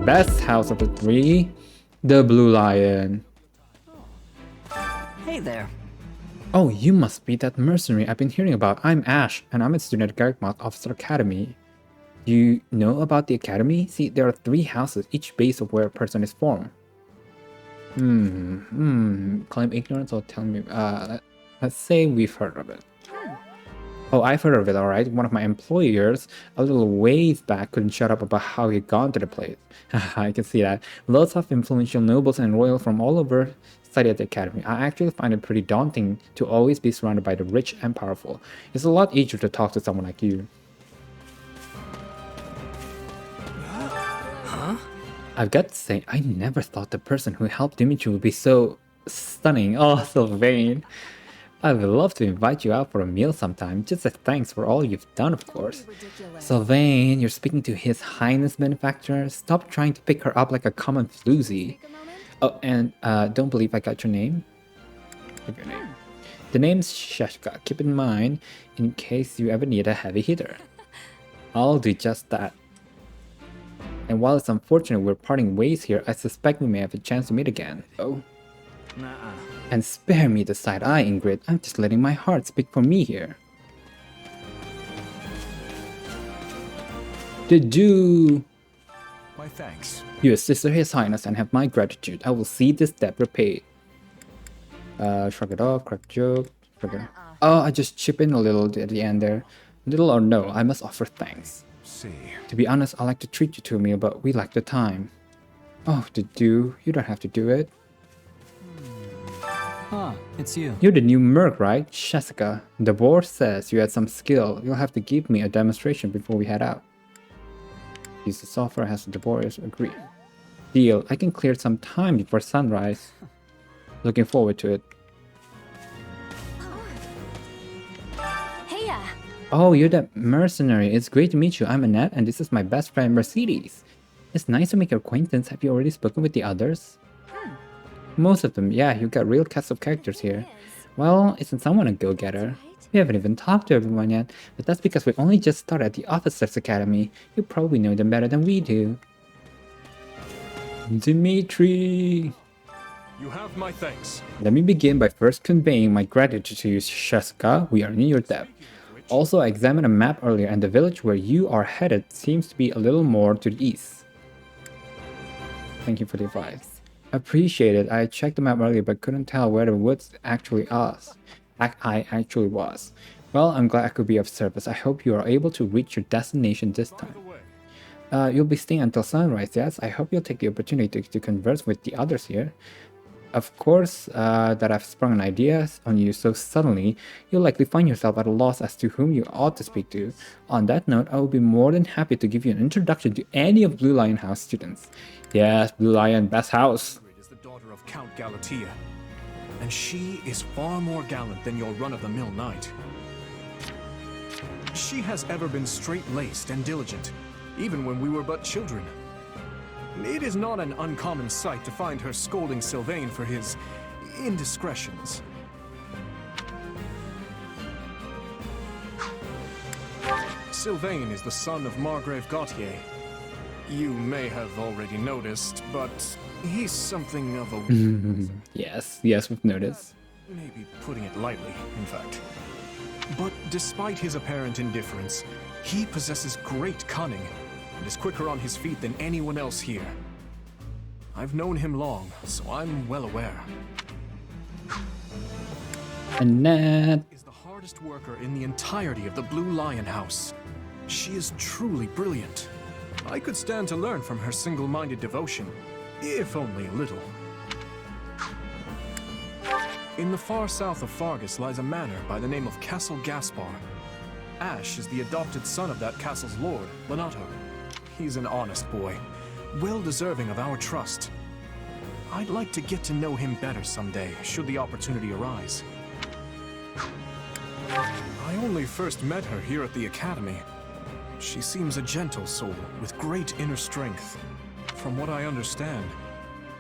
best house of the three, the Blue Lion. Hey there. Oh, you must be that mercenary I've been hearing about. I'm Ash, and I'm a student at Garrickmouth Officer Academy. You know about the academy? See, there are 3 houses, each base of where a person is formed. Claim ignorance or tell me, let's say we've heard of it. Oh, I've heard of it, alright. One of my employers, a little ways back, couldn't shut up about how he'd gone to the place. I can see that. Lots of influential nobles and royals from all over study at the academy. I actually find it pretty daunting to always be surrounded by the rich and powerful. It's a lot easier to talk to someone like you. I've got to say, I never thought the person who helped Dimitri would be so stunning. Oh, so vain. I would love to invite you out for a meal sometime, just as thanks for all you've done, of course. Sylvain, you're speaking to His Highness Benefactor? Stop trying to pick her up like a common floozy. Oh, and don't believe I got your name? Your name. The name's Sheshka. Keep in mind, in case you ever need a heavy hitter. I'll do just that. And while it's unfortunate we're parting ways here, I suspect we may have a chance to meet again. Oh. Nuh-uh. And spare me the side eye, Ingrid. I'm just letting my heart speak for me here. My thanks. You assist His Highness and have my gratitude. I will see this debt repaid. Shrug it off, crack joke. Shrug it off. Oh, I just chip in a little at the end there. Little or no, I must offer thanks. To be honest, I like to treat you to a meal, but we lack the time. Oh, you don't have to do it. Huh, it's you. You're the new merc, right? Jessica. The board says you had some skill. You'll have to give me a demonstration before we head out. Use the software, has the Warriors agree. Deal. I can clear some time before sunrise. Looking forward to it. Heya. Oh, you're that mercenary. It's great to meet you. I'm Annette, and this is my best friend, Mercedes. It's nice to make your acquaintance. Have you already spoken with the others? Most of them, yeah. You got real cast of characters here. Well, isn't someone a go-getter? We haven't even talked to everyone yet, but that's because we only just started at the Officers Academy. You probably know them better than we do. Dimitri! You have my thanks. Let me begin by first conveying my gratitude to you, Sheska. We are in your debt. Also, I examined a map earlier, and the village where you are headed seems to be a little more to the east. Thank you for the advice. Appreciate it. I checked the map earlier but couldn't tell where the woods actually was. I actually was. Well, I'm glad I could be of service. I hope you are able to reach your destination this time. You'll be staying until sunrise, yes? I hope you'll take the opportunity to converse with the others here. Of course, that I've sprung an idea on you so suddenly, you'll likely find yourself at a loss as to whom you ought to speak to. On that note, I will be more than happy to give you an introduction to any of Blue Lion House students. Yes, Blue Lion, best house. Is the daughter of Count Galatea, and she is far more gallant than your run-of-the-mill knight. She has ever been straight-laced and diligent, even when we were but children. It is not an uncommon sight to find her scolding Sylvain for his indiscretions. Sylvain is the son of Margrave Gautier. You may have already noticed, but he's something of a... Yes, we've noticed. Maybe putting it lightly, in fact. But despite his apparent indifference, he possesses great cunning and is quicker on his feet than anyone else here. I've known him long, so I'm well aware. Annette Is the hardest worker in the entirety of the Blue Lion House. She is truly brilliant. I could stand to learn from her single-minded devotion, if only a little. In the far south of Fargus lies a manor by the name of Castle Gaspar. Ash is the adopted son of that castle's lord, Lenato. He's an honest boy, well deserving of our trust. I'd like to get to know him better someday, should the opportunity arise. I only first met her here at the academy. She seems a gentle soul, with great inner strength. From what I understand,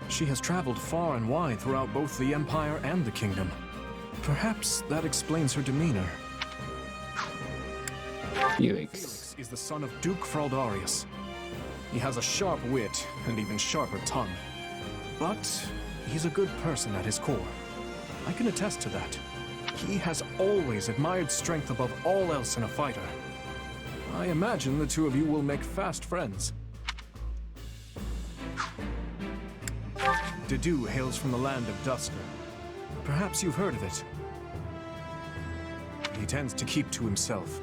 she has traveled far and wide throughout both the Empire and the Kingdom. Perhaps that explains her demeanor. Felix. Felix is the son of Duke Fraldarius. He has a sharp wit and even sharper tongue. But he's a good person at his core. I can attest to that. He has always admired strength above all else in a fighter. I imagine the two of you will make fast friends. Dedu hails from the land of Dusker. Perhaps you've heard of it. He tends to keep to himself,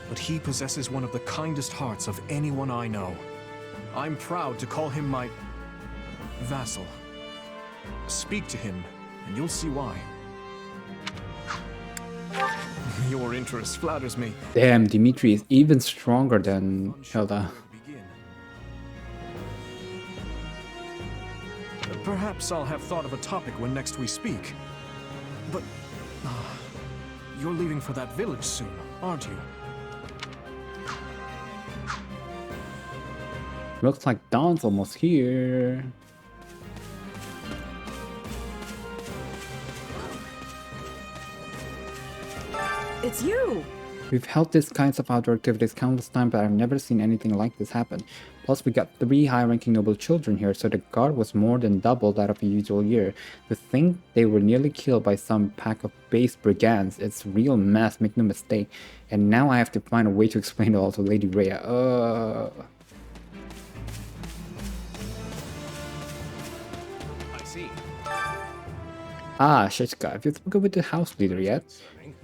but he possesses one of the kindest hearts of anyone I know. I'm proud to call him my vassal. Speak to him, and you'll see why. Your interest flatters me. Damn, Dimitri is even stronger than Hilda. Perhaps I'll have thought of a topic when next we speak. But you're leaving for that village soon, aren't you? Looks like Dawn's almost here. It's you! We've held these kinds of outdoor activities countless times, but I've never seen anything like this happen. Plus, we got 3 high-ranking noble children here, so the guard was more than double that of a usual year. To think they were nearly killed by some pack of base brigands, it's real mess, make no mistake. And now I have to find a way to explain it all to Lady Rhea. I see. Ah, Shishka, have you spoken with the house leader yet?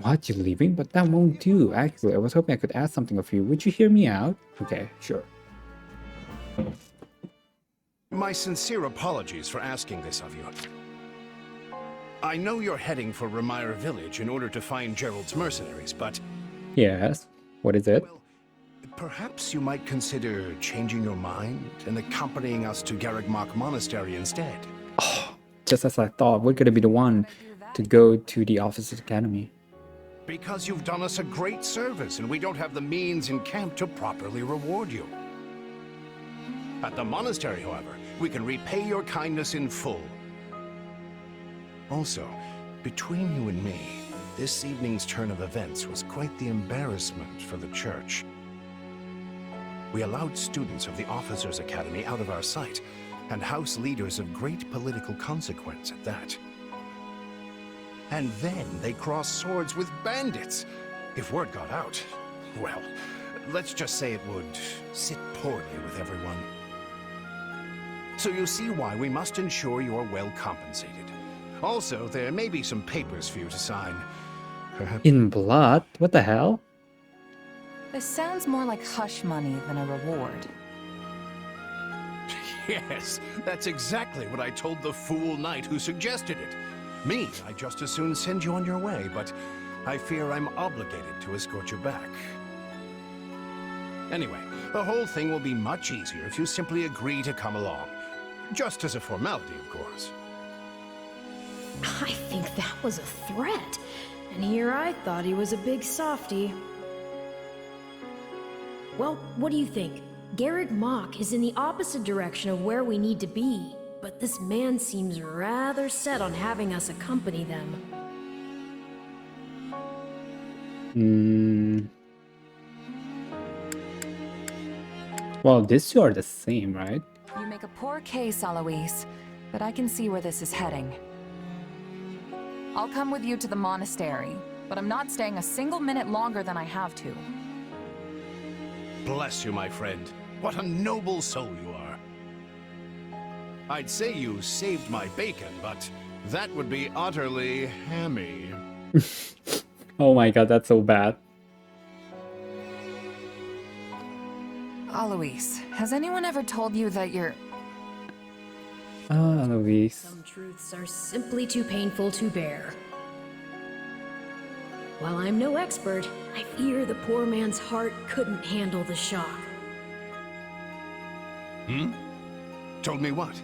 What, you leaving? But that won't do. Actually, I was hoping I could ask something of you. Would you hear me out? Okay, sure. My sincere apologies for asking this of you. I know you're heading for Ramire Village in order to find Gerald's mercenaries, but... Yes, what is it? Well, perhaps you might consider changing your mind and accompanying us to Garrigmach Monastery instead. Oh, just as I thought, we're gonna be the one to go to the Officers Academy. Because you've done us a great service and we don't have the means in camp to properly reward you. At the monastery, however, we can repay your kindness in full. Also, between you and me, this evening's turn of events was quite the embarrassment for the church. We allowed students of the Officers Academy out of our sight, and house leaders of great political consequence at that. And then they crossed swords with bandits. If word got out, well, let's just say it would sit poorly with everyone. So you see why we must ensure you are well compensated. Also, there may be some papers for you to sign. Perhaps... In blood? What the hell? This sounds more like hush money than a reward. Yes, that's exactly what I told the fool knight who suggested it. Me, I'd just as soon send you on your way, but I fear I'm obligated to escort you back. Anyway, the whole thing will be much easier if you simply agree to come along. Just as a formality, of course. I think that was a threat. And here I thought he was a big softy. Well, what do you think? Garrigmach is in the opposite direction of where we need to be, but this man seems rather set on having us accompany them. Well, these two are the same, right? You make a poor case, Alois, but I can see where this is heading. I'll come with you to the monastery, but I'm not staying a single minute longer than I have to. Bless you, my friend. What a noble soul you are. I'd say you saved my bacon, but that would be utterly hammy. Oh my god, that's so bad. Alois, has anyone ever told you that you're... Ah, Louise. Some truths are simply too painful to bear. While I'm no expert, I fear the poor man's heart couldn't handle the shock. Told me what?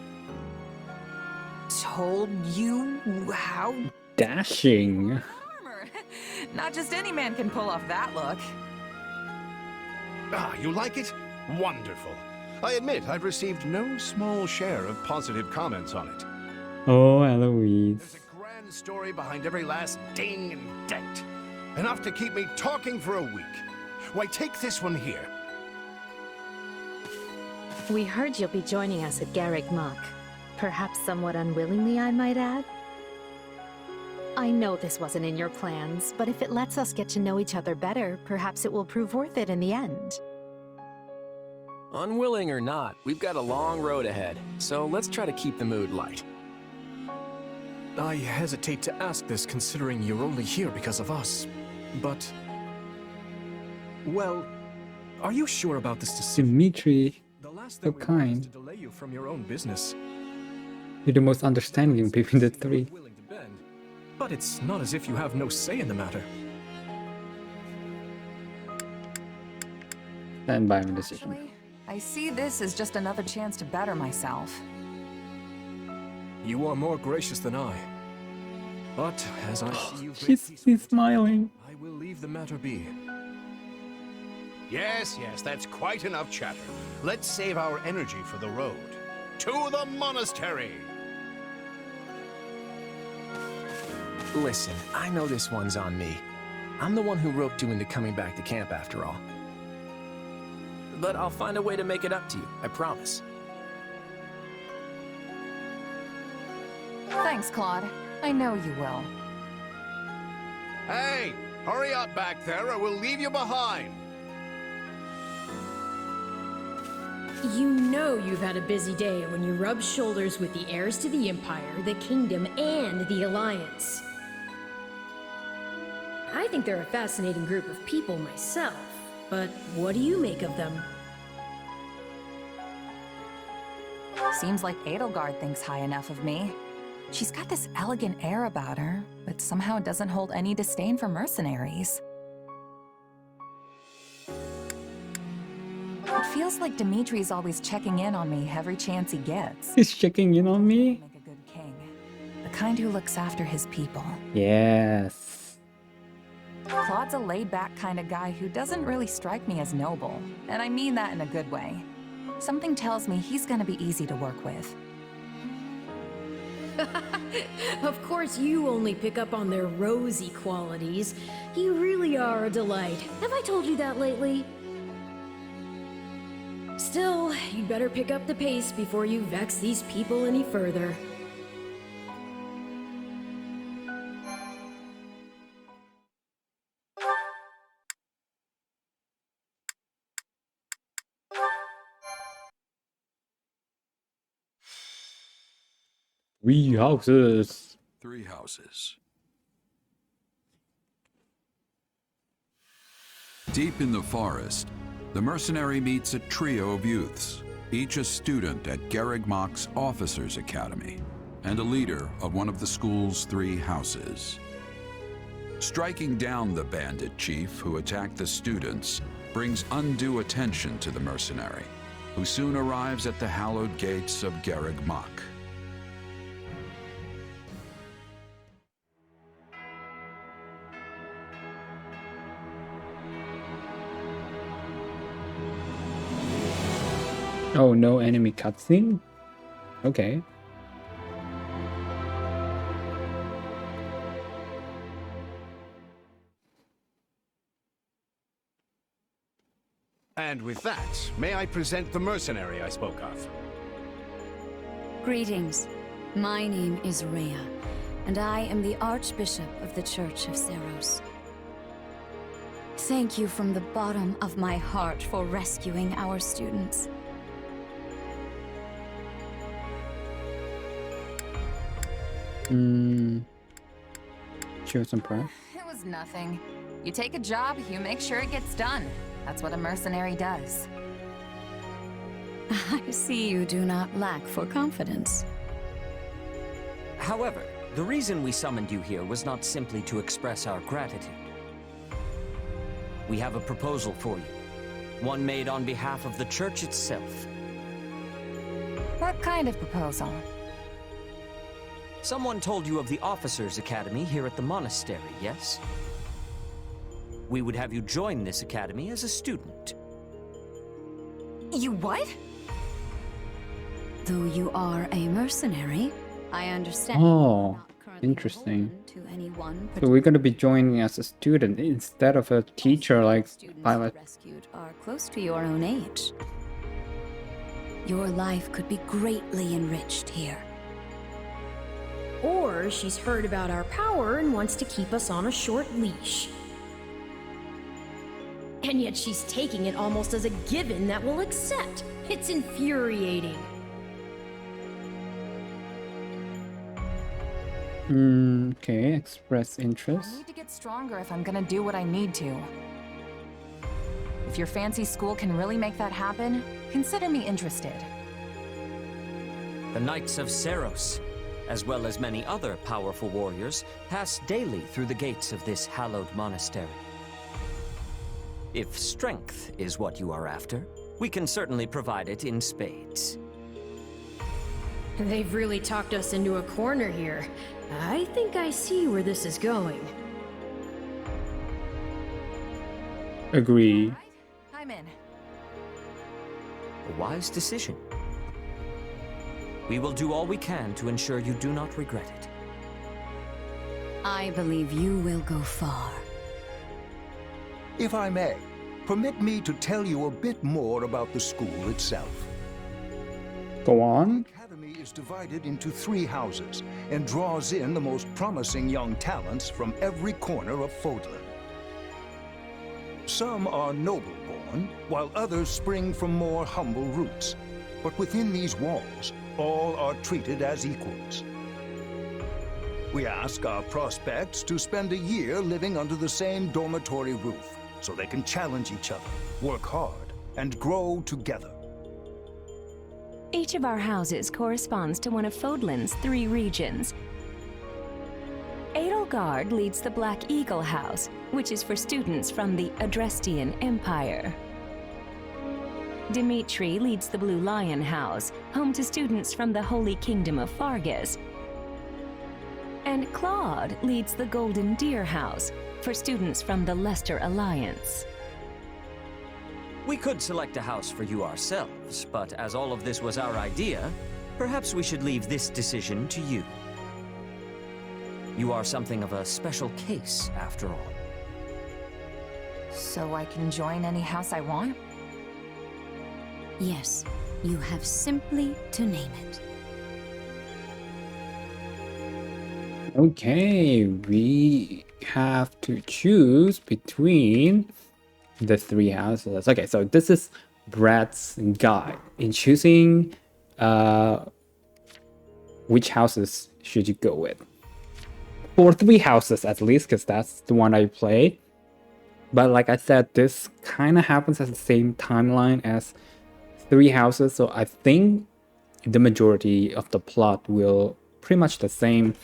Told you how... Dashing. Armor. Not just any man can pull off that look. Ah, you like it? Wonderful. I admit I've received no small share of positive comments on it. Oh, Eloise. There's a grand story behind every last ding and dent. Enough to keep me talking for a week. Why, take this one here. We heard you'll be joining us at Garrick Mach. Perhaps somewhat unwillingly, I might add. I know this wasn't in your plans, but if it lets us get to know each other better, perhaps it will prove worth it in the end. Unwilling or not, we've got a long road ahead, so let's try to keep the mood light. I hesitate to ask this considering you're only here because of us, but... Well, are you sure about this decision? Dimitri, The last so thing we want is kind. to delay you from your own business. You're the most understanding between the three. Willing to bend, but it's not as if you have no say in the matter. Stand by my decision. Actually, I see this as just another chance to better myself. You are more gracious than I. But as I see you She's smiling. I will leave the matter be. Yes, that's quite enough chatter. Let's save our energy for the road. To the monastery! Listen, I know this one's on me. I'm the one who roped you into coming back to camp after all. But I'll find a way to make it up to you, I promise. Thanks, Claude. I know you will. Hey, hurry up back there or we'll leave you behind. You know you've had a busy day when you rub shoulders with the heirs to the Empire, the Kingdom, and the Alliance. I think they're a fascinating group of people myself, but what do you make of them? Seems like Edelgard thinks high enough of me. She's got this elegant air about her, but somehow doesn't hold any disdain for mercenaries. It feels like Dimitri's always checking in on me every chance he gets. He's checking in on me? Make a good king. The kind who looks after his people. Yes. Claude's a laid-back kind of guy who doesn't really strike me as noble, and I mean that in a good way. Something tells me he's gonna be easy to work with. Of course you only pick up on their rosy qualities. You really are a delight. Have I told you that lately? Still, you'd better pick up the pace before you vex these people any further. Three houses. 3 houses. Deep in the forest, the mercenary meets a trio of youths, each a student at Garrick Mach's Officers Academy, and a leader of one of the school's 3 houses. Striking down the bandit chief who attacked the students brings undue attention to the mercenary, who soon arrives at the hallowed gates of Garrick Mach. Oh, no enemy cutscene? Okay. And with that, may I present the mercenary I spoke of? Greetings. My name is Rhea, and I am the Archbishop of the Church of Seros. Thank you from the bottom of my heart for rescuing our students. Show some pride. It was nothing. You take a job, you make sure it gets done. That's what a mercenary does. I see you do not lack for confidence. However, the reason we summoned you here was not simply to express our gratitude. We have a proposal for you, one made on behalf of the church itself. What kind of proposal? Someone told you of the Officers Academy here at the monastery, yes? We would have you join this academy as a student. You what? Though you are a mercenary, I understand. Oh, not currently interesting. beholden to any one So we're gonna be joining as a student instead of a teacher like students Pilot. rescued are close to your own age. Your life could be greatly enriched here. Or she's heard about our power and wants to keep us on a short leash. And yet she's taking it almost as a given that we'll accept. It's infuriating. Okay, express I interest. need to get stronger if I'm gonna do what I need to. If your fancy school can really make that happen, consider me interested. The Knights of Seros, as well as many other powerful warriors, pass daily through the gates of this hallowed monastery. If strength is what you are after, we can certainly provide it in spades. They've really talked us into a corner here. I think I see where this is going. Agree. Right? I'm in. A wise decision. We will do all we can to ensure you do not regret it. I believe you will go far. If I may, permit me to tell you a bit more about the school itself. Go on. The academy is divided into 3 houses and draws in the most promising young talents from every corner of Fodlan. Some are noble-born, while others spring from more humble roots. But within these walls, all are treated as equals. We ask our prospects to spend a year living under the same dormitory roof, so they can challenge each other, work hard, and grow together. Each of our houses corresponds to one of Fodlan's 3 regions. Edelgard leads the Black Eagle House, which is for students from the Adrestian Empire. Dimitri leads the Blue Lion House, home to students from the Holy Kingdom of Fargus. And Claude leads the Golden Deer House, for students from the Leicester Alliance. We could select a house for you ourselves, but as all of this was our idea, perhaps we should leave this decision to you. You are something of a special case, after all. So I can join any house I want? Yes, you have simply to name it. Okay, we have to choose between the 3 houses. Okay, so this is Brad's guide in choosing which houses should you go with. For 3 houses at least, because that's the one I played. But like I said, this kind of happens at the same timeline as 3 houses, so I think the majority of the plot will pretty much the same.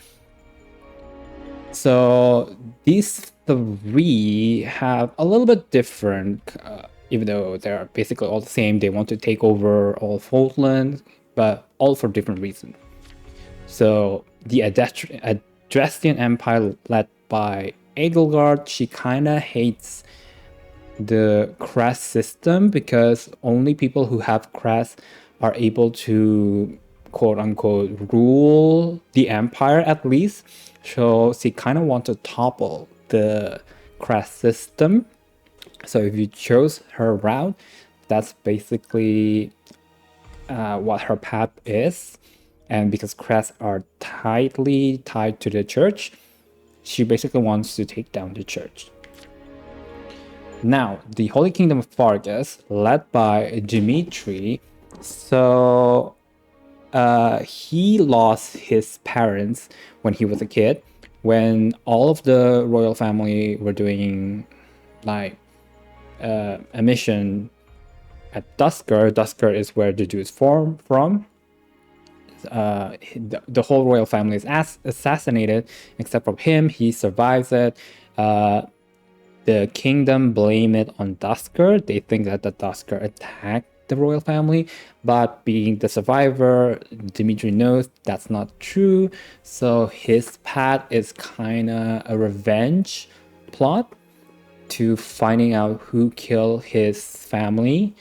So these 3 have a little bit different, even though they're basically all the same. They want to take over all Fodlan, but all for different reasons. So the Adrestian Empire, led by Edelgard, she kind of hates the crest system because only people who have crest are able to quote-unquote rule the empire, at least. So she kind of wants to topple the crest system. So if you chose her route, that's basically what her path is. And because crests are tightly tied to the church, she basically wants to take down the church. Now, the Holy Kingdom of Fargus, led by Dimitri, so he lost his parents when he was a kid, when all of the royal family were doing like a mission at Dusker. Dusker is where the Jews form from. The whole royal family is assassinated except for him. He survives it. The kingdom blame it on Dusker. They think that the Dusker attacked the royal family, but being the survivor, Dimitri knows that's not true. So his path is kind of a revenge plot to finding out who killed his family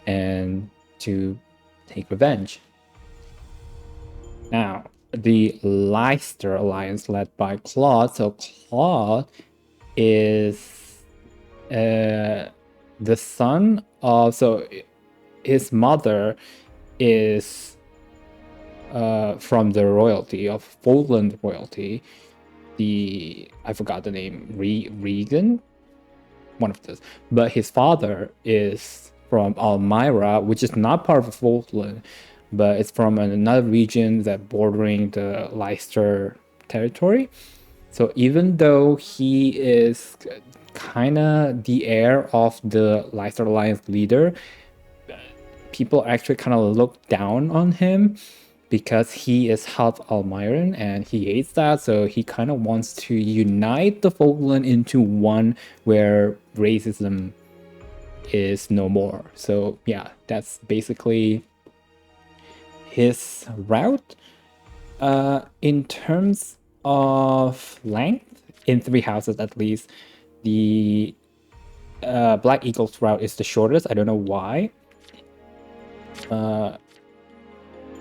and to take revenge. Now, the Leicester Alliance, led by Claude. So Claude is the son of... So his mother is from the royalty of Falkland royalty. I forgot the name, Regan, one of those. But his father is from Almyra, which is not part of Falkland, but it's from another region that bordering the Leicester territory. So even though he is kind of the heir of the Leicester Alliance leader, people actually kind of look down on him because he is half Almyran and he hates that. So he kind of wants to unite the Falkland into one where racism is no more. So yeah, that's basically his route. In terms of length, in 3 houses at least, the Black Eagle's route is the shortest. I don't know why.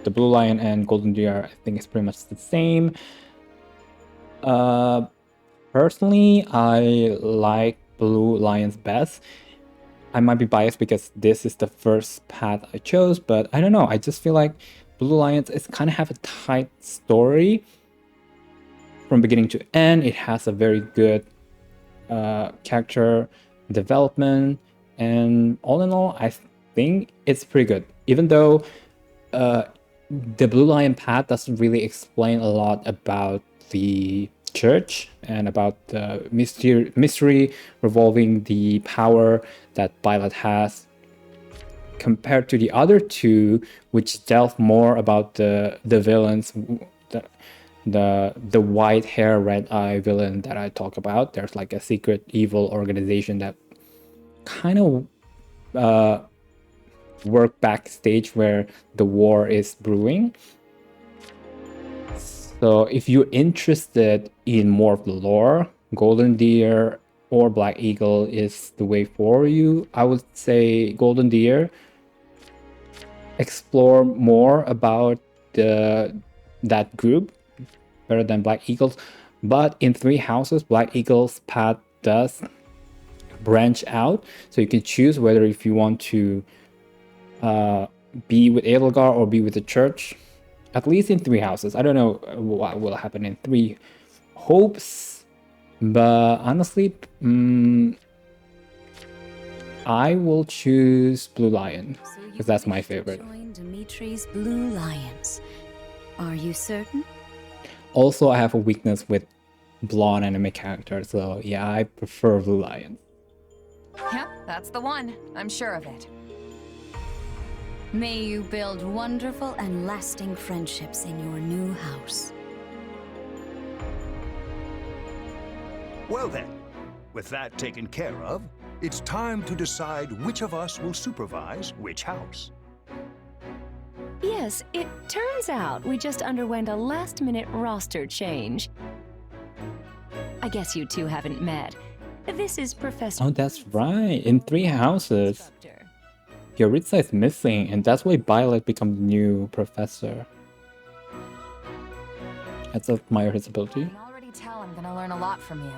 The Blue Lion and Golden Deer, I think, is pretty much the same. Personally, I like Blue Lions best. I might be biased because this is the first path I chose, but I don't know. I just feel like Blue Lions is kind of have a tight story from beginning to end. It has a very good character development, and all in all, I think it's pretty good. Even though the Blue Lion path doesn't really explain a lot about the church and about the mystery revolving the power that Violet has, compared to the other two, which delve more about the villains, the white hair, red eye villain that I talk about. There's like a secret evil organization that kind of work backstage where the war is brewing. So if you're interested in more of the lore, Golden Deer or Black Eagle is the way for you. I would say Golden Deer. Explore more about that group better than Black Eagles. But in 3 houses, Black Eagle's path does branch out. So you can choose whether if you want to be with Edelgar or be with the church, at least in 3 houses. I don't know what will happen in 3 hopes, but honestly, I will choose Blue Lion because that's my favorite. Join Dimitri's Blue Lions. Are you certain? Also, I have a weakness with blonde anime characters, so yeah, I prefer Blue Lion. Yep, that's the one. I'm sure of it. May you build wonderful and lasting friendships in your new house. Well then, with that taken care of, it's time to decide which of us will supervise which house. Yes, it turns out we just underwent a last-minute roster change. I guess you two haven't met. This is Professor... Oh, that's right. In 3 houses, Yoritsa is missing, and that's why Violet becomes the new professor. That's admire his ability. I can already tell I'm gonna learn a lot from you.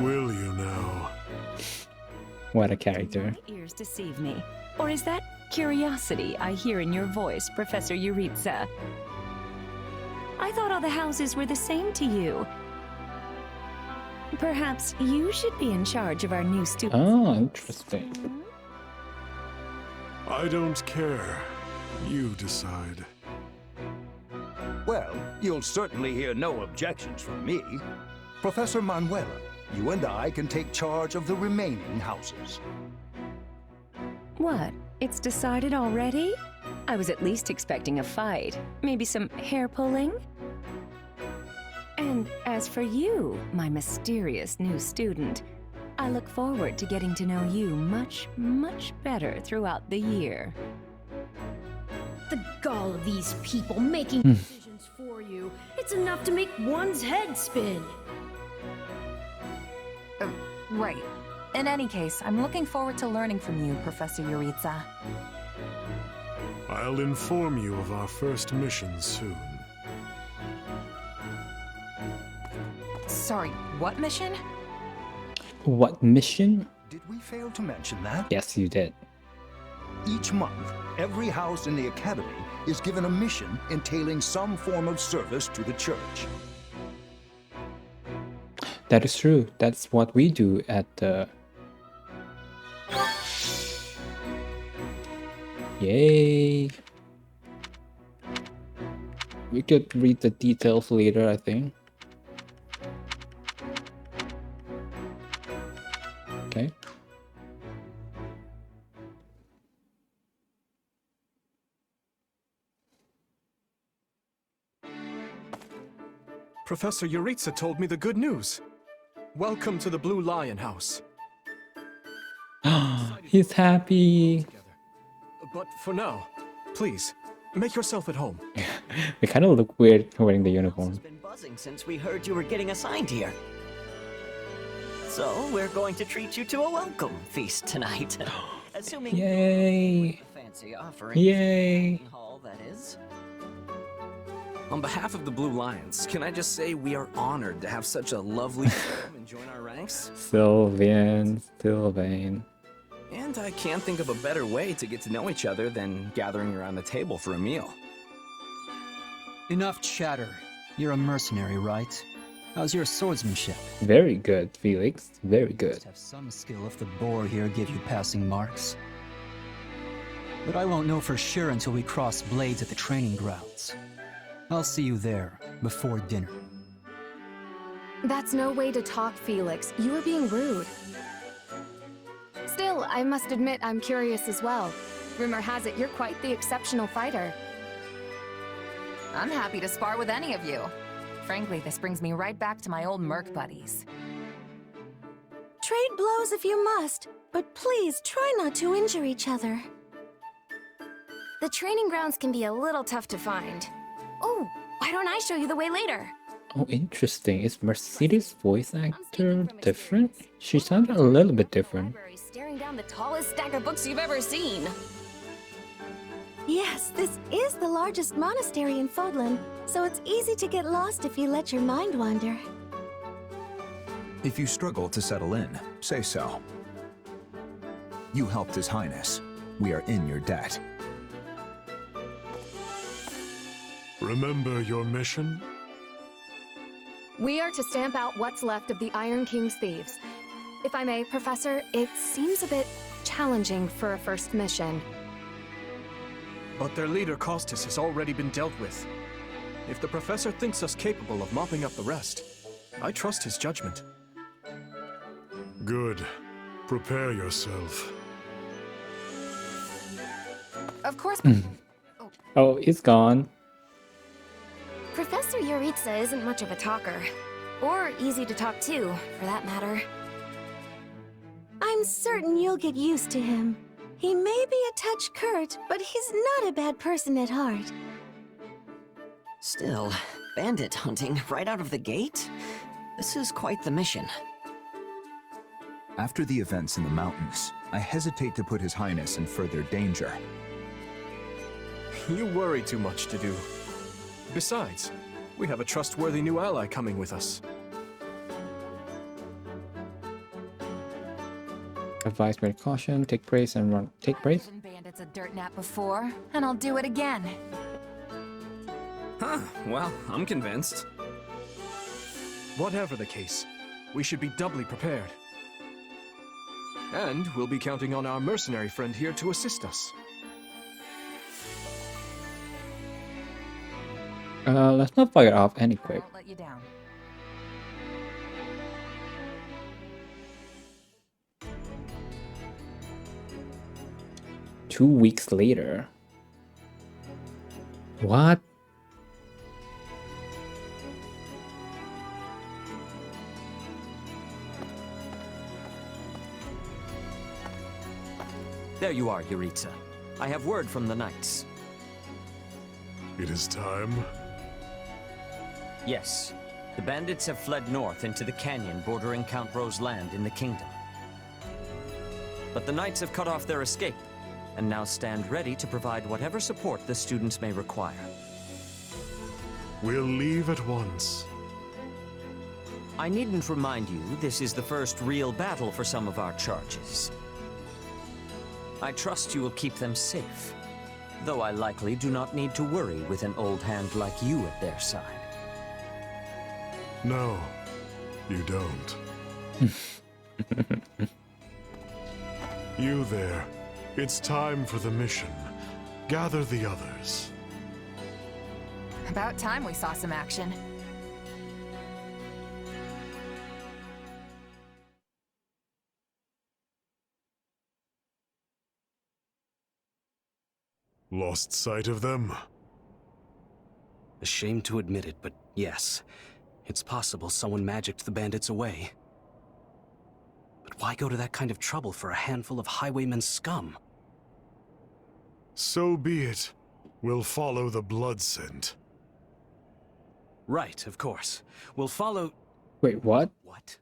Will you now? What a character. My ears deceive me. Or is that curiosity I hear in your voice, Professor Yoritsa? I thought all the houses were the same to you. Perhaps you should be in charge of our new students. Oh, interesting. I don't care. You decide. Well, you'll certainly hear no objections from me. Professor Manuela, you and I can take charge of the remaining houses. What? It's decided already? I was at least expecting a fight. Maybe some hair pulling? And as for you, my mysterious new student, I look forward to getting to know you much, much better throughout the year. The gall of these people making decisions for you. It's enough to make one's head spin. Right. In any case, I'm looking forward to learning from you, Professor Yoritsa. I'll inform you of our first mission soon. Sorry, what mission? What mission? Did we fail to mention that? Yes, you did. Each month, every house in the Academy is given a mission entailing some form of service to the church. That is true. That's what we do at the... Yay! We could read the details later, I think. Okay. Professor Yuritsa told me the good news. Welcome to the Blue Lion House. He's happy. But for now, please, make yourself at home. We kind of look weird wearing the uniform. It's been buzzing since we heard you were getting assigned here. So, we're going to treat you to a welcome feast tonight. Assuming Yay! a fancy offering. Yay! Hall, that is. On behalf of the Blue Lions, can I just say we are honored to have such a lovely and join our ranks? Sylvain. And I can't think of a better way to get to know each other than gathering around the table for a meal. Enough chatter. You're a mercenary, right? How's your swordsmanship? Very good, Felix. Very good. Must have some skill if the boar here give you passing marks. But I won't know for sure until we cross blades at the training grounds. I'll see you there, before dinner. That's no way to talk, Felix. You are being rude. Still, I must admit I'm curious as well. Rumor has it you're quite the exceptional fighter. I'm happy to spar with any of you. Frankly, this brings me right back to my old merc buddies. Trade blows if you must, but please try not to injure each other. The training grounds can be a little tough to find. Oh, why don't I show you the way later? Oh, interesting. Is Mercedes' voice actor different? She sounded a little bit different. Staring down the tallest stack of books you've ever seen. Yes, this is the largest monastery in Fodlan, so it's easy to get lost if you let your mind wander. If you struggle to settle in, say so. You helped His Highness. We are in your debt. Remember your mission? We are to stamp out what's left of the Iron King's thieves. If I may, Professor, it seems a bit challenging for a first mission. But their leader, Costas, has already been dealt with. If the Professor thinks us capable of mopping up the rest, I trust his judgment. Good. Prepare yourself. Of course. Oh, it's gone. Professor Yuritsa isn't much of a talker. Or easy to talk to, for that matter. I'm certain you'll get used to him. He may be a touch curt, but he's not a bad person at heart. Still, bandit hunting right out of the gate? This is quite the mission. After the events in the mountains, I hesitate to put His Highness in further danger. You worry too much to do. Besides, we have a trustworthy new ally coming with us. Advice, great caution, take praise and run. Take praise? I've given bandits a dirt nap before, and I'll do it again. Huh, well, I'm convinced. Whatever the case, we should be doubly prepared. And we'll be counting on our mercenary friend here to assist us. Let's not fire off any quick. Won't let you down. Two weeks later. What? There you are, Yuritsa. I have word from the knights. It is time. Yes. The bandits have fled north into the canyon bordering Count Ro's land in the kingdom. But the knights have cut off their escape, and now stand ready to provide whatever support the students may require. We'll leave at once. I needn't remind you, this is the first real battle for some of our charges. I trust you will keep them safe. Though I likely do not need to worry with an old hand like you at their side. No, you don't. You there. It's time for the mission. Gather the others. About time we saw some action. Lost sight of them? Ashamed to admit it, but yes. It's possible someone magicked the bandits away. But why go to that kind of trouble for a handful of highwaymen scum? So be it. We'll follow the blood scent. Right, of course. We'll follow... Wait, what? What?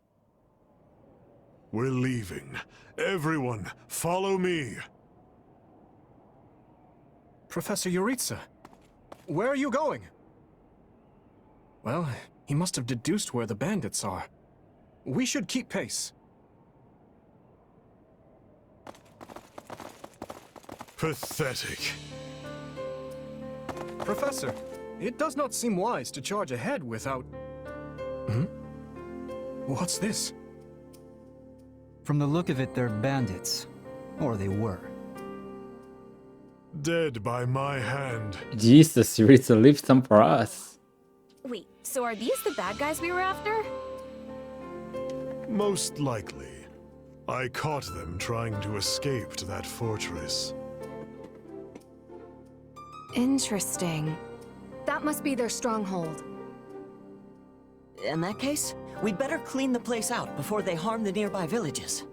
We're leaving. Everyone, follow me. Professor Yuritsa, where are you going? Well, he must have deduced where the bandits are. We should keep pace. Pathetic. Professor, it does not seem wise to charge ahead without... What's this? From the look of it, they're bandits. Or they were. Dead by my hand. Jesus, Yuritsa, leave some for us. Wait, so are these the bad guys we were after? Most likely. I caught them trying to escape to that fortress. Interesting. That must be their stronghold. In that case, we'd better clean the place out before they harm the nearby villages.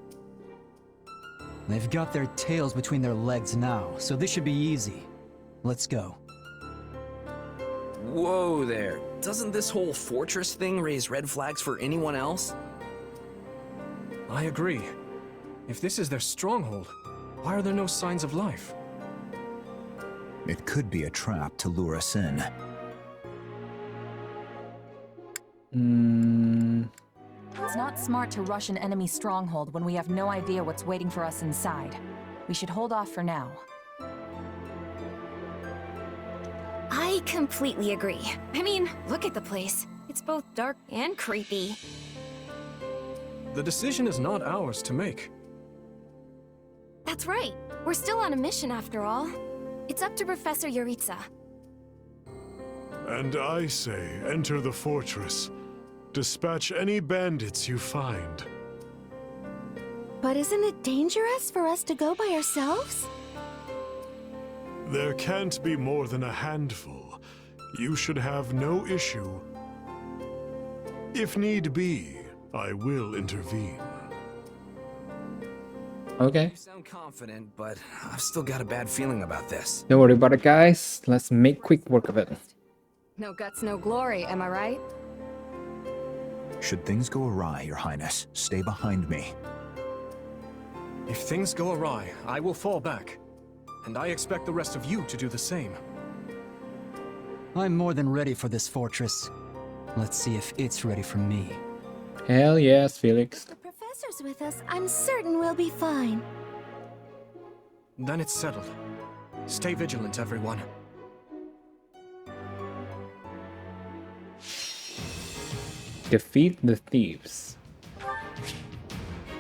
They've got their tails between their legs now, so this should be easy. Let's go. Whoa there. Doesn't this whole fortress thing raise red flags for anyone else? I agree. If this is their stronghold, why are there no signs of life? It could be a trap to lure us in. It's not smart to rush an enemy stronghold when we have no idea what's waiting for us inside. We should hold off for now. I completely agree. I mean, look at the place. It's both dark and creepy. The decision is not ours to make. That's right. We're still on a mission after all. It's up to Professor Yuritsa. And I say, enter the fortress. Dispatch any bandits you find. But isn't it dangerous for us to go by ourselves? There can't be more than a handful. You should have no issue. If need be, I will intervene. Okay. You sound confident, but I've still got a bad feeling about this. Don't worry about it, guys. Let's make quick work of it. No guts, no glory, am I right? Should things go awry, Your Highness, stay behind me. If things go awry, I will fall back. And I expect the rest of you to do the same. I'm more than ready for this fortress. Let's see if it's ready for me. Hell yes, Felix. The professor's with us. I'm certain we'll be fine. Then it's settled. Stay vigilant, everyone. Defeat the thieves.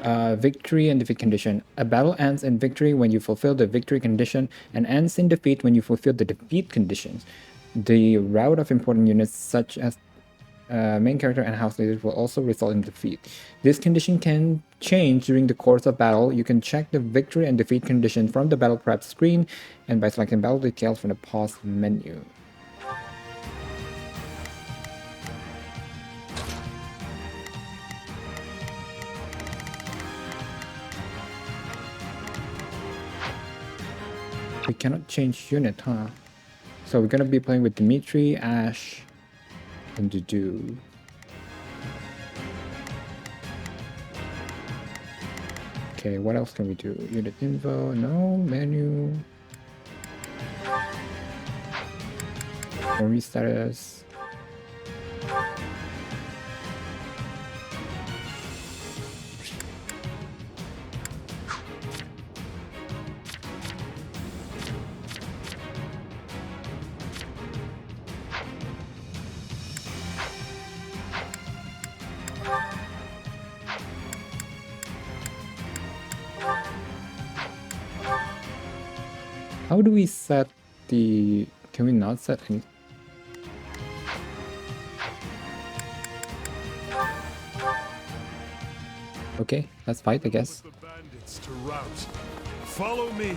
Victory and defeat condition. A battle ends in victory when you fulfill the victory condition and ends in defeat when you fulfill the defeat conditions. The rout of important units such as main character and house leaders will also result in defeat. This condition can change during the course of battle. You can check the victory and defeat condition from the battle prep screen and by selecting battle details from the pause menu. We cannot change unit, huh? So we're gonna be playing with Dimitri, Ash, and Dudu. Okay, what else can we do? Unit info, no, menu. Army status. How do we set the... Can we not set any... Okay, let's fight, I guess. The bandits to rout. Follow me.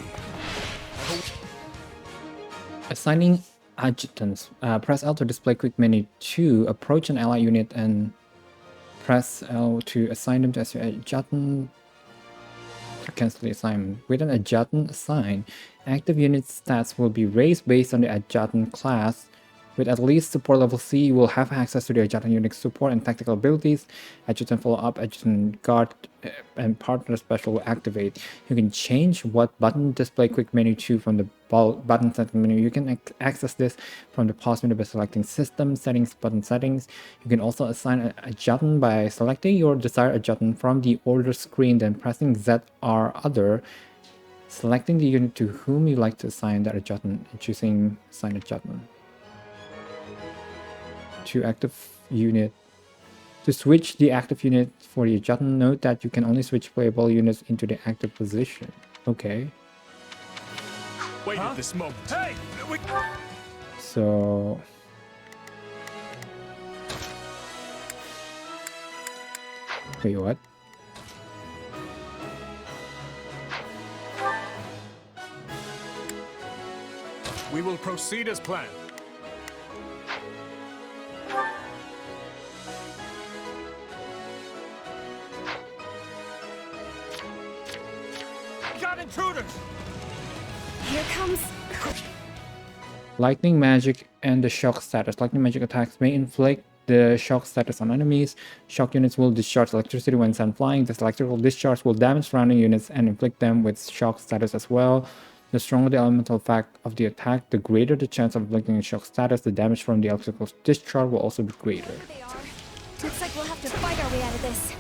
Assigning adjutants. Press L to display quick menu 2. Approach an ally unit and press L to assign them to as your adjutant. To cancel the assignment. With an adjutant assigned, active unit stats will be raised based on the adjutant class. With at least support level C, you will have access to the adjutant unit's support and tactical abilities. Adjutant follow-up, adjutant guard, and partner special will activate. You can change what button display quick menu 2 from the button setting menu. You can access this from the pause menu by selecting system settings, button settings. You can also assign an adjutant by selecting your desired adjutant from the order screen, then pressing ZR other, selecting the unit to whom you like to assign that adjutant, and choosing assign adjutant. To active unit. To switch the active unit for the adjutant, note that you can only switch playable units into the active position. Okay. Waited this moment. Hey! So... Wait, what? We will proceed as planned. Got intruders! Here comes... Lightning magic and the shock status. Lightning magic attacks may inflict the shock status on enemies. Shock units will discharge electricity when sent flying. This electrical discharge will damage surrounding units and inflict them with shock status as well. The stronger the elemental effect of the attack, the greater the chance of inflicting a shock status. The damage from the electrical discharge will also be greater. There they are. Looks like we'll have to fight our way out of this.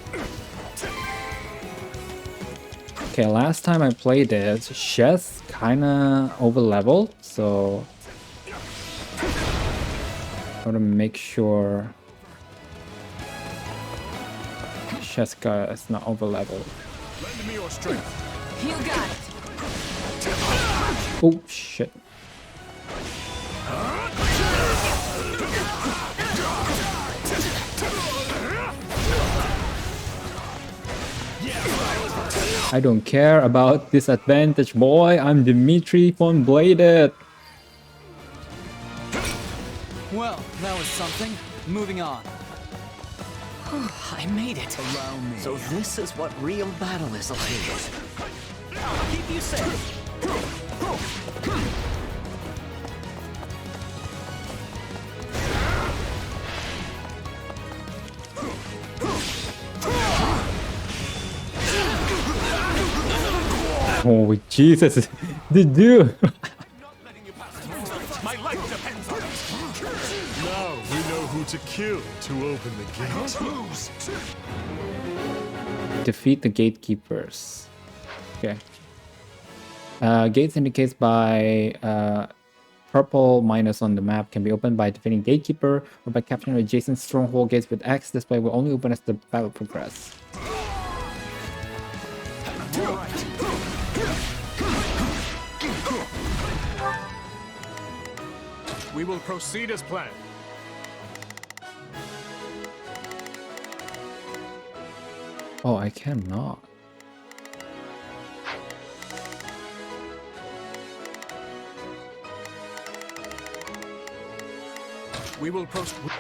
Okay, last time I played this, Shes kinda over-leveled, so I want to make sure Sheska is not over-leveled. Lend me your strength. You got it. Oh shit. I don't care about disadvantage, boy. I'm Dimitri von Bladed. Well, that was something. Moving on. I made it. Allow me. So this is what real battle is like. I'll keep you safe. Oh Jesus, the dude. My life depends on it. Now we know who to kill to open the gate. Defeat the gatekeepers. Okay. Gates indicates by purple minus on the map can be opened by defeating gatekeeper or by capturing adjacent stronghold gates with X. Display will only open as the battle progresses. We will proceed as planned. Oh, I cannot. We will proceed.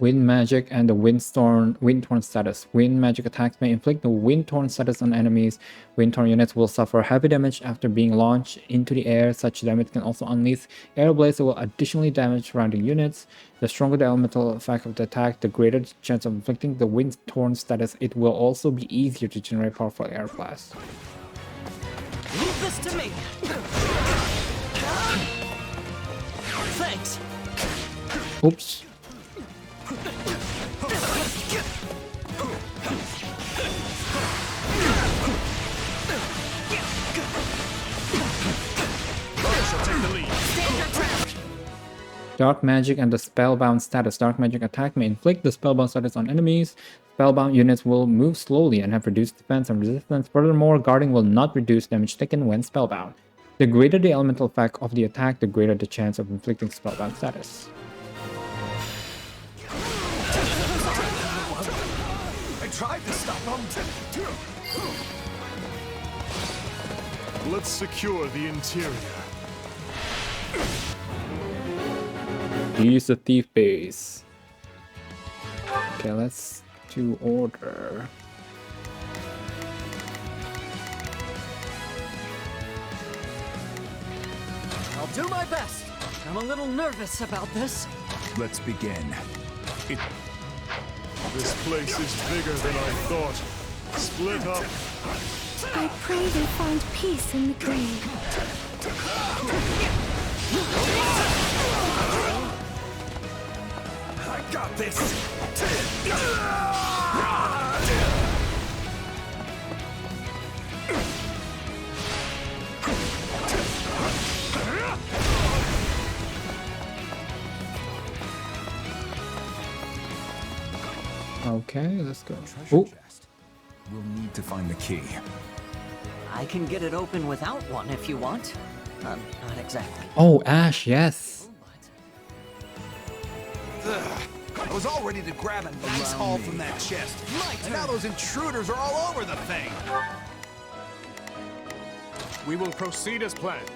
Wind magic and the Wind-torn status. Wind magic attacks may inflict the Wind-torn status on enemies. Wind-torn units will suffer heavy damage after being launched into the air. Such damage can also unleash air blades that will additionally damage surrounding units. The stronger the elemental effect of the attack, the greater the chance of inflicting the Wind-torn status. It will also be easier to generate powerful air blasts. Leave this to me! Thanks! Oops. Dark magic and the spellbound status. Dark magic attack may inflict the spellbound status on enemies. Spellbound units will move slowly and have reduced defense and resistance. Furthermore, guarding will not reduce damage taken when spellbound. The greater the elemental effect of the attack, the greater the chance of inflicting spellbound status. I tried to stop him. Let's secure the interior. Use the thief base. Okay, let's do order. I'll do my best. I'm a little nervous about this. Let's begin. This place is bigger than I thought. Split up. I pray they find peace in the grave. I got this! Okay, let's go. Treasure chest. We'll need to find the key. I can get it open without one if you want. Not exactly. Oh, Ash, yes. I was all ready to grab a nice haul from that chest. And now those intruders are all over the thing. We will proceed as planned.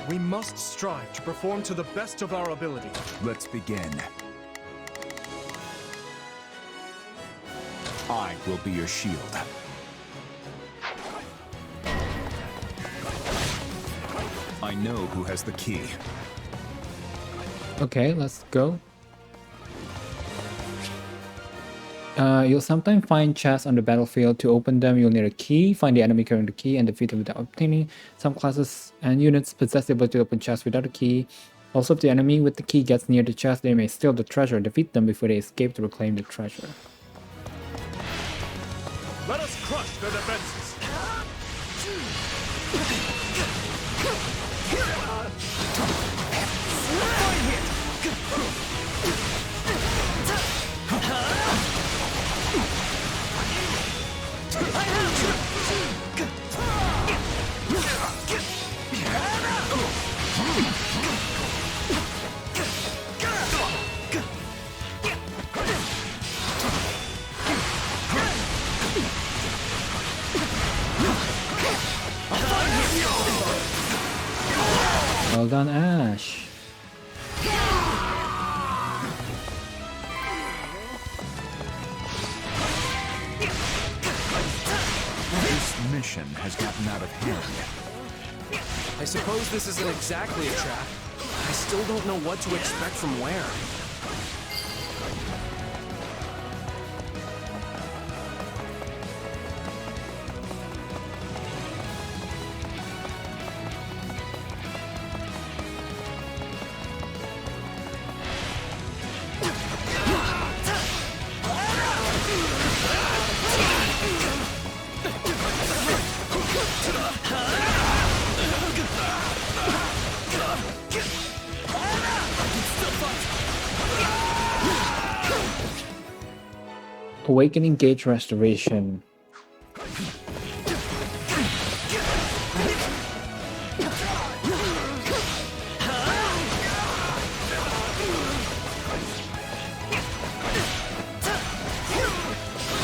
We must strive to perform to the best of our ability. Let's begin. I will be your shield. I know who has the key. Okay, let's go. You'll sometimes find chests on the battlefield. To open them, you'll need a key. Find the enemy carrying the key and defeat them without obtaining. Some classes and units possess the ability to open chests without a key. Also, if the enemy with the key gets near the chest, they may steal the treasure. Defeat them before they escape to reclaim the treasure. Let us crush their defenses! Well done, Ash. This mission has gotten out of hand. I suppose this isn't exactly a trap. I still don't know what to expect from where. Awakening Gauge Restoration.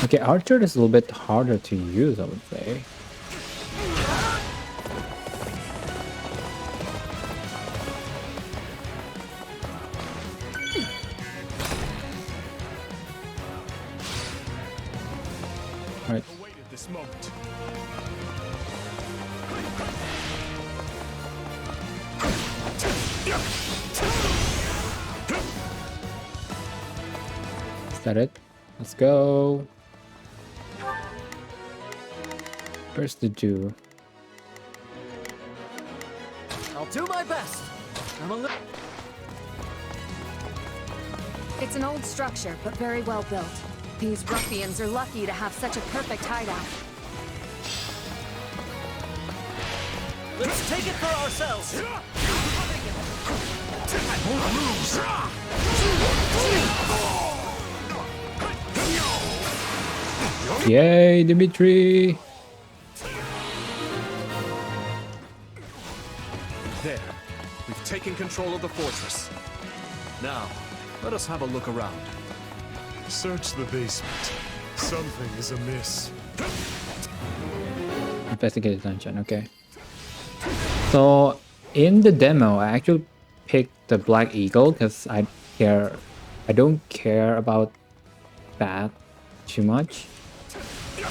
Okay, Archer is a little bit harder to use, I would say. this moment. Is that it? Let's go. Where's the do? I'll do my best. I'm a little... It's an old structure, but very well built. These ruffians are lucky to have such a perfect hideout. Let's take it for ourselves. Yay, Dimitri! There. We've taken control of the fortress. Now, let us have a look around. Search the basement. Something is amiss. Investigate the dungeon, okay. So, in the demo, I actually picked the Black Eagle because I don't care about that too much.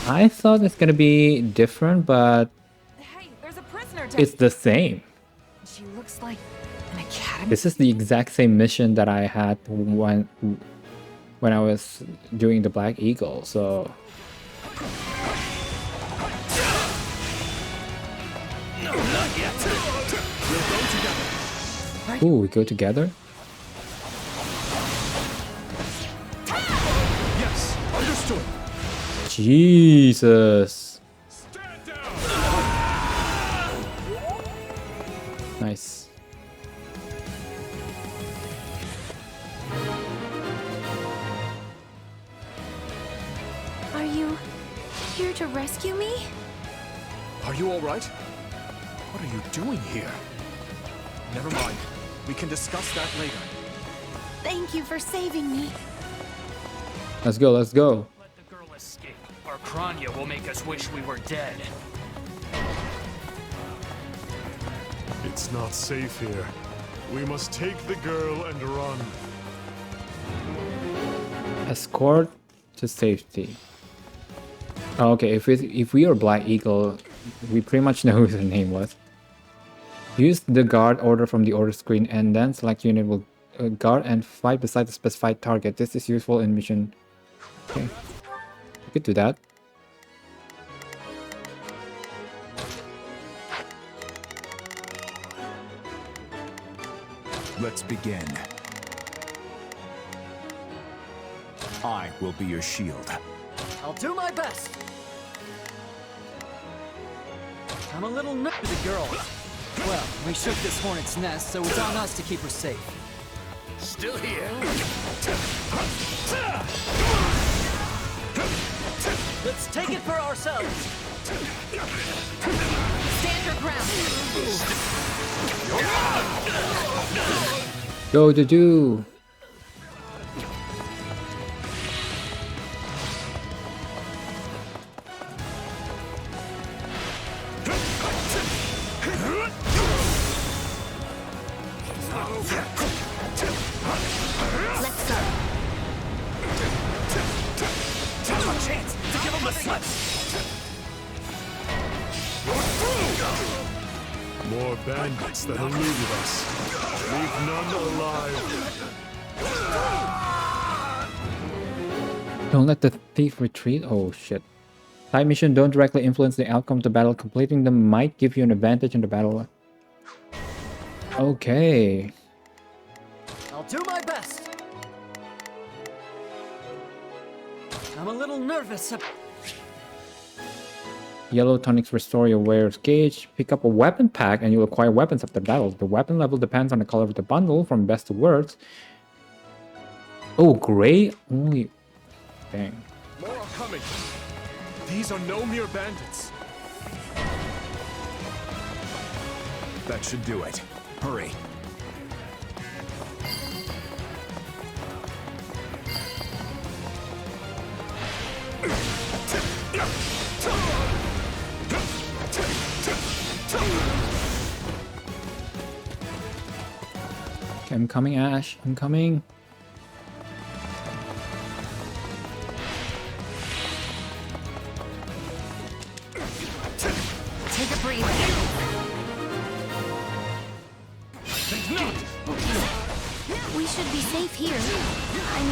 I thought it's gonna be different, but Hey, there's a prisoner it's the same. She looks like an academy. This is the exact same mission that I had when I was doing the Black Eagle, so... No, not yet. We'll go together. Ooh, we go together? Yes, understood. Jesus! Nice. Are you here to rescue me? Are you all right? What are you doing here? Never mind. We can discuss that later. Thank you for saving me. Let's go, let's go. Let the girl escape, or Kranya will make us wish we were dead. It's not safe here. We must take the girl and run. Escort to safety. Oh, okay, if we are Black Eagle, we pretty much know who the name was. Use the guard order from the order screen and then select unit will guard and fight beside the specified target. This is useful in mission. Okay, we could do that. Let's begin. I will be your shield. I'll do my best. I'm a little nervous with the girl. Well, we shook this hornet's nest, so it's on us to keep her safe. Still here. Let's take it for ourselves. Stand your ground. Go to do. Let's go. Take a chance to give him a slip. More bandits that eluded us. Leave none alive. Don't let the thief retreat. Oh shit. Side mission don't directly influence the outcome of the battle. Completing them might give you an advantage in the battle. Okay. I'll do my best. I'm a little nervous. Yellow tonics restore your wearer's gauge. Pick up a weapon pack and you'll acquire weapons after battle. The weapon level depends on the color of the bundle, from best to worst. Oh, gray? Only... Dang. More are coming. These are no mere bandits. That should do it. Hurry. Okay, I'm coming, Ash. I'm coming. We should be safe here. I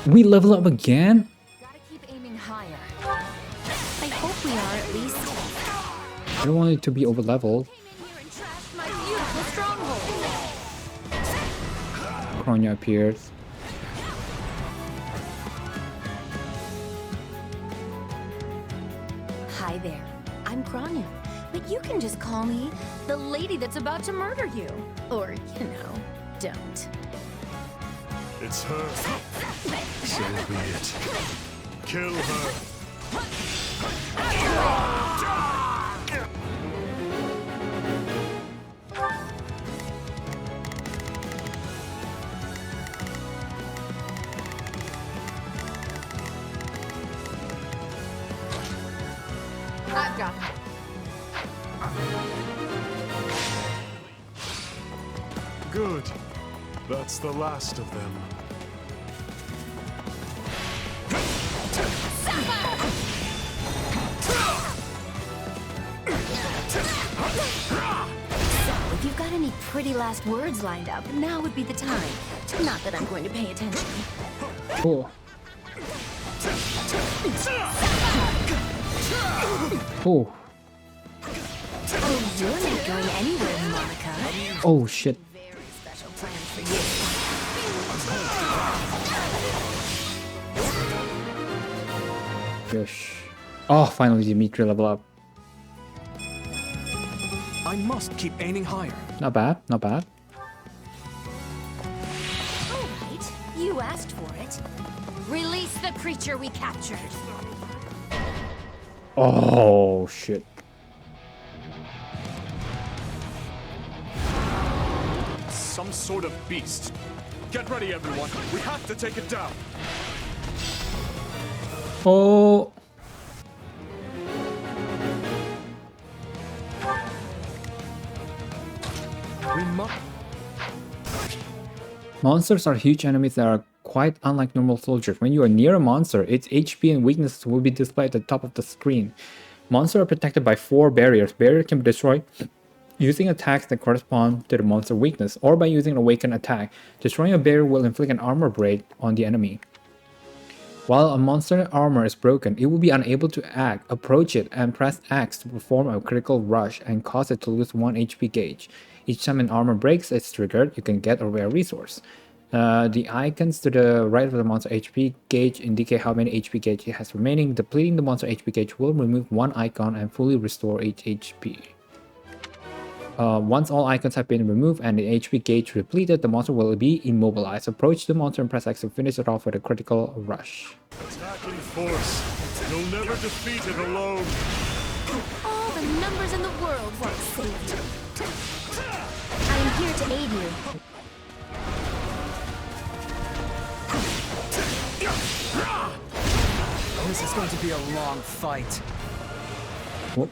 mean... We level up again? Gotta keep aiming higher. I hope we are at least. I don't want it to be over leveled. My beautiful stronghold. Kronya appears. Hi there. I'm Kranya. But you can just call me the lady that's about to murder you. Or, you know, don't. It's her. So be it. Kill her. I've got it. Good. That's the last of them. So, if you've got any pretty last words lined up, now would be the time. Not that I'm going to pay attention. Cool. Oh. Oh, you're not going anywhere, Monica. Oh shit. Special plan for you. Gosh. Oh, finally Dimitri level up. I must keep aiming higher. Not bad, not bad. All right, you asked for it. Release the creature we captured. Oh shit. Some sort of beast. Get ready, everyone. We have to take it down. Oh. We must. Monsters are huge enemies that are quite unlike normal soldiers. When you are near a monster, its HP and weaknesses will be displayed at the top of the screen. Monsters are protected by 4 barriers. Barriers can be destroyed using attacks that correspond to the monster weakness, or by using an awakened attack. Destroying a barrier will inflict an armor break on the enemy. While a monster armor is broken, it will be unable to approach it, and press X to perform a critical rush and cause it to lose 1 HP gauge. Each time an armor breaks is triggered, you can get a rare resource. The icons to the right of the monster HP gauge indicate how many HP gauge it has remaining. Depleting the monster HP gauge will remove 1 icon and fully restore each HP. Once all icons have been removed and the HP gauge depleted, the monster will be immobilized. Approach the monster and press X to finish it off with a critical rush. Attack in force. You'll never defeat it alone. All the numbers in the world won't save you. I am here to aid you. This is going to be a long fight. Whoop.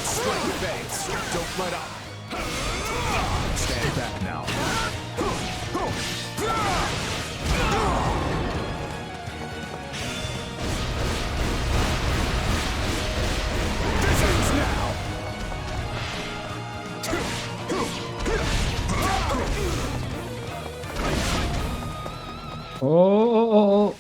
Strike bangs. Don't let up. Stand back now. This ends now. Oh.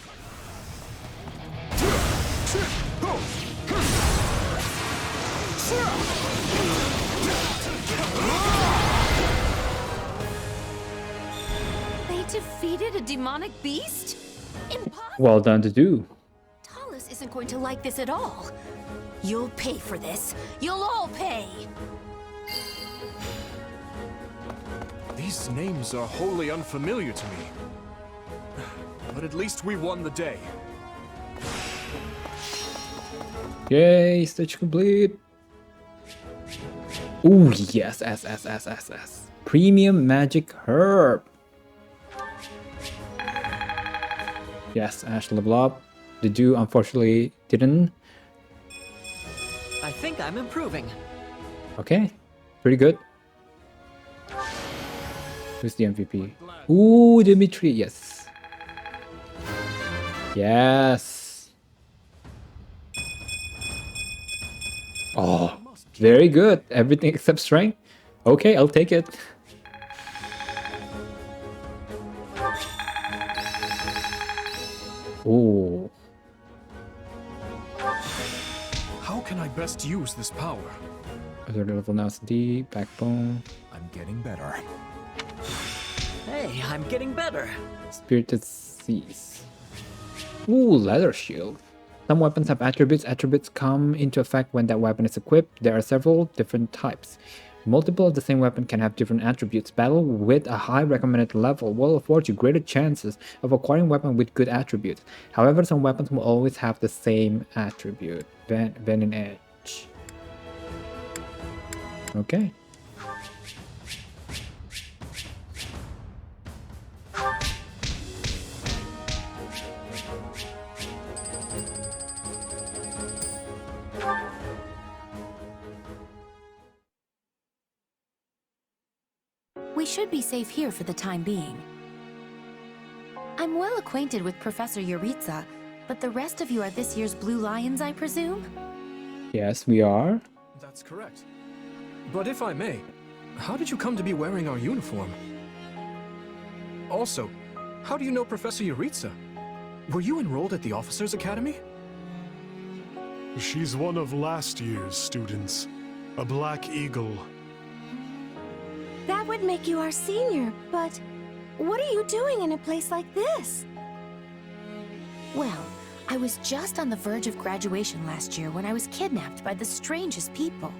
They defeated a demonic beast? Impossible! Well done to do. Talus isn't going to like this at all. You'll pay for this. You'll all pay. These names are wholly unfamiliar to me. But at least we won the day. Yay, stage complete. Ooh, yes, S. Premium magic herb. Yes, Ash level up. The Dew unfortunately didn't. I think I'm improving. Okay, pretty good. Who's the MVP? Ooh, Dimitri, yes. Yes. Oh, Very good. Everything except strength. Okay, I'll take it. Ooh. How can I best use this power? Other level now is D, backbone. I'm getting better. Hey, I'm getting better. Spirited Seas. Ooh, leather shield. Some weapons have attributes. Attributes come into effect when that weapon is equipped. There are several different types. Multiple of the same weapon can have different attributes. Battle with a high recommended level will afford you greater chances of acquiring a weapon with good attributes. However, some weapons will always have the same attribute. Venom Edge. Okay. We should be safe here for the time being. I'm well acquainted with Professor Yuritsa, but the rest of you are this year's Blue Lions, I presume? Yes, we are. That's correct. But if I may, how did you come to be wearing our uniform? Also, how do you know Professor Yuritsa? Were you enrolled at the Officers' Academy? She's one of last year's students. A Black Eagle. That would make you our senior, but what are you doing in a place like this? Well, I was just on the verge of graduation last year when I was kidnapped by the strangest people.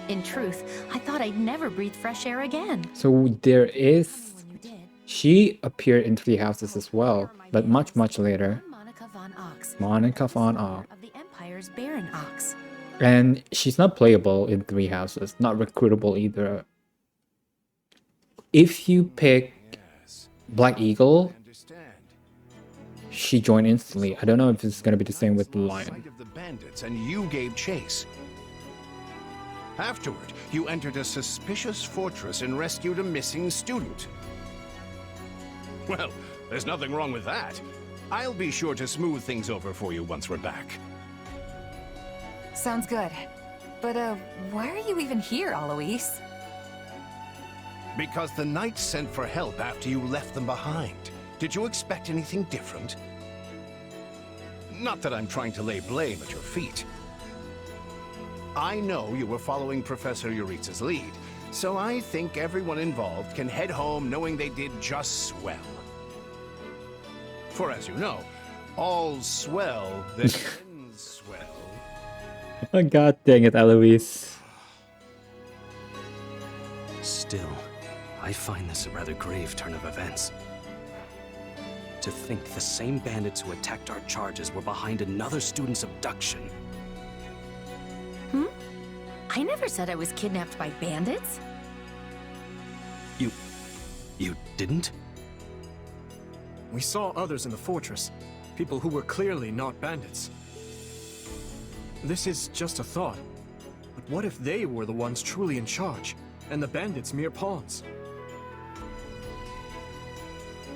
In truth, I thought I'd never breathe fresh air again. So there is... She appeared in Three Houses as well, but much later. Monica von Ox. Monica von Ox. Of the Empire's Baron Ox. And she's not playable in Three Houses, not recruitable either. If you pick Black Eagle, she joined instantly. I don't know if it's going to be the same with the Lion. Of the bandits, and you gave chase. Afterward, you entered a suspicious fortress and rescued a missing student. Well, there's nothing wrong with that. I'll be sure to smooth things over for you once we're back. Sounds good. But, why are you even here, Alois? Because the Knights sent for help after you left them behind. Did you expect anything different? Not that I'm trying to lay blame at your feet. I know you were following Professor Yuritsa's lead, so I think everyone involved can head home knowing they did just swell. For as you know, all's swell that ends swell. Oh, god dang it, Eloise. Still, I find this a rather grave turn of events. To think the same bandits who attacked our charges were behind another student's abduction. I never said I was kidnapped by bandits. You didn't? We saw others in the fortress, people who were clearly not bandits. This is just a thought, but what if they were the ones truly in charge, and the bandits mere pawns?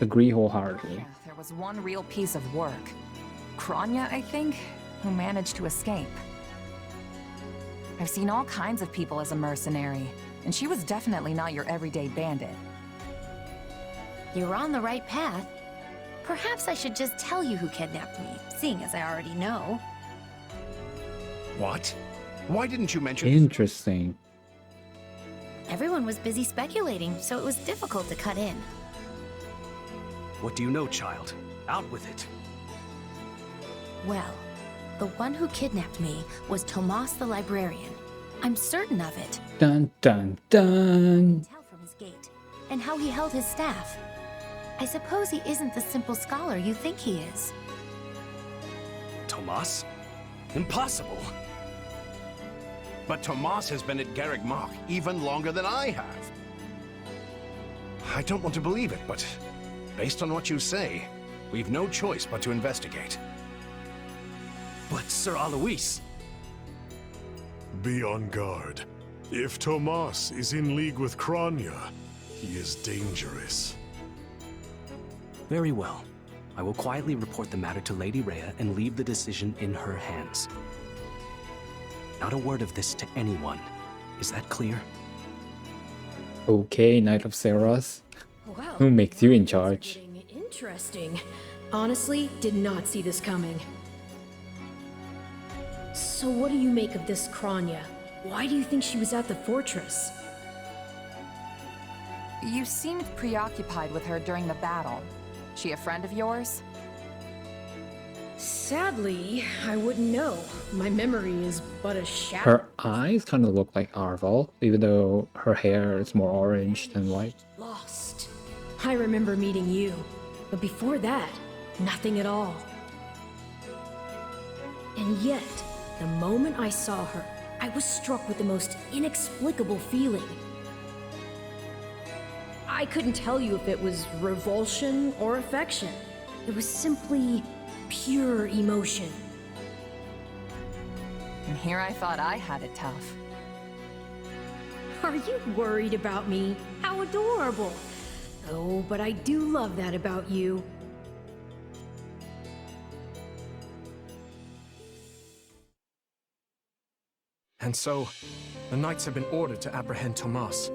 Agree wholeheartedly. There was one real piece of work. Kranya, I think, who managed to escape. I've seen all kinds of people as a mercenary, and she was definitely not your everyday bandit. You're on the right path. Perhaps I should just tell you who kidnapped me, seeing as I already know. What? Why didn't you mention... Interesting. Everyone was busy speculating, so it was difficult to cut in. What do you know, child? Out with it. Well, the one who kidnapped me was Tomas the librarian. I'm certain of it. Dun dun dun. Tell from his gait and how he held his staff. I suppose he isn't the simple scholar you think he is. Tomas? Impossible! But Tomas has been at Garreg Mach even longer than I have. I don't want to believe it, but based on what you say, we've no choice but to investigate. But Sir Alois... Be on guard. If Tomas is in league with Kranya, he is dangerous. Very well. I will quietly report the matter to Lady Rhea and leave the decision in her hands. Not a word of this to anyone. Is that clear? Okay, Knight of Seras. Well, Who makes you in things are charge? getting interesting. Honestly, did not see this coming. So what do you make of this Kranya? Why do you think she was at the fortress? You seemed preoccupied with her during the battle. She a friend of yours? Sadly, I wouldn't know. My memory is but a shadow. Her eyes kind of look like Arval, even though her hair is more orange than white. Lost. I remember meeting you, but before that, nothing at all. And yet, the moment I saw her, I was struck with the most inexplicable feeling. I couldn't tell you if it was revulsion or affection. It was simply pure emotion. And here I thought I had it tough. Are you worried about me? How adorable! Oh, but I do love that about you. And so, the knights have been ordered to apprehend Tomas.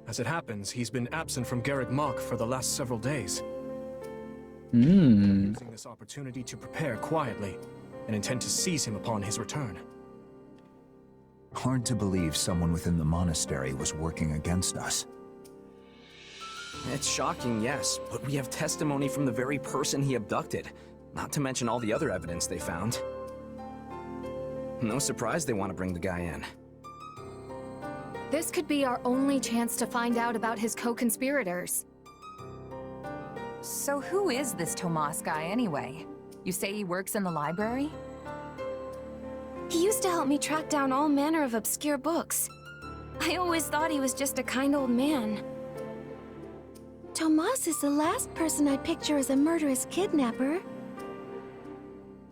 As it happens, he's been absent from Garrick Mach for the last several days. Hmm. Using this opportunity to prepare quietly, and intend to seize him upon his return. Hard to believe someone within the monastery was working against us. It's shocking, yes, but we have testimony from the very person he abducted, not to mention all the other evidence they found. No surprise they want to bring the guy in. This could be our only chance to find out about his co-conspirators. So who is this Tomas guy anyway? You say he works in the library? He used to help me track down all manner of obscure books. I always thought he was just a kind old man. Tomas is the last person I'd picture as a murderous kidnapper.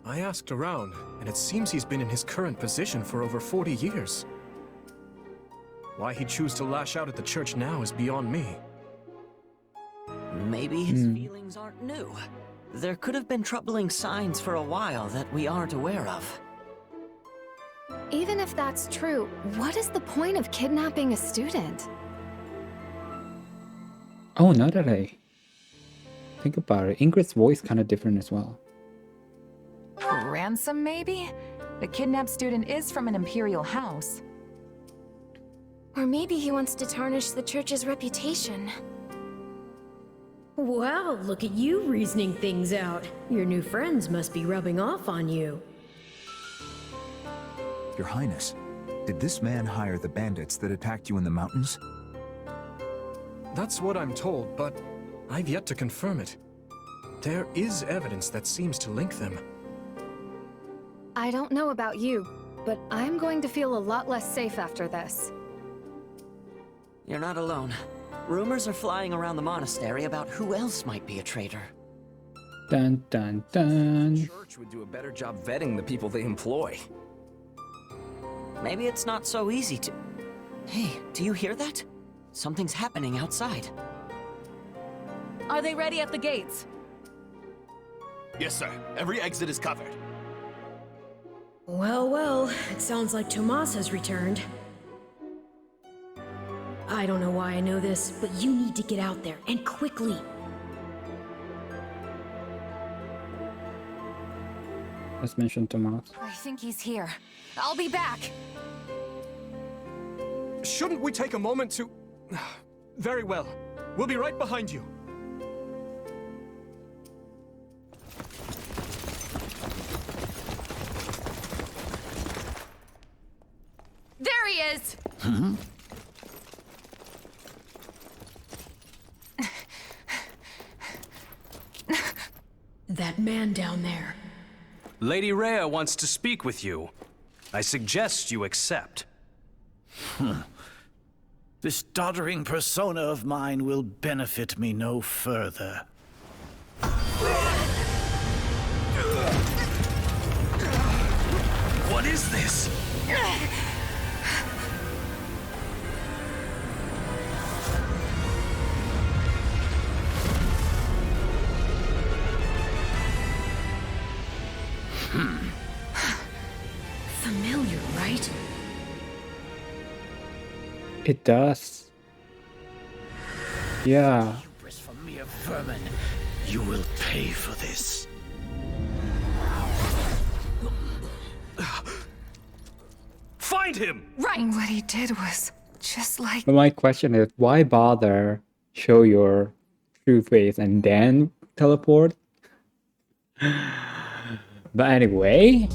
I asked around, and it seems he's been in his current position for over 40 years. Why he'd choose to lash out at the church now is beyond me. Maybe his feelings aren't new. There could have been troubling signs for a while that we aren't aware of. Even if that's true, what is the point of kidnapping a student? Oh, now that I think about it, Ingrid's voice kind of different as well. Ransom, maybe? The kidnapped student is from an imperial house. Or maybe he wants to tarnish the church's reputation. Wow, look at you reasoning things out. Your new friends must be rubbing off on you. Your Highness, did this man hire the bandits that attacked you in the mountains? That's what I'm told, but I've yet to confirm it. There is evidence that seems to link them. I don't know about you, but I'm going to feel a lot less safe after this. You're not alone. Rumors are flying around the monastery about who else might be a traitor. Dun dun dun. The church would do a better job vetting the people they employ. Maybe it's not so easy to... Hey, do you hear that? Something's happening outside. Are they ready at the gates? Yes, sir. Every exit is covered. Well, well, it sounds like Tomas has returned. I don't know why I know this, but you need to get out there, and quickly. Let's mention Tomas. I think he's here. I'll be back. Shouldn't we take a moment to... Very well. We'll be right behind you. There he is! That man down there. Lady Rhea wants to speak with you. I suggest you accept. This doddering persona of mine will benefit me no further. What is this? familiar, right? It does. Yeah. Hubris for mere vermin. You will pay for this. Find him! Right. What he did was just like... But my question is, why bother show your true face and then teleport? But anyway,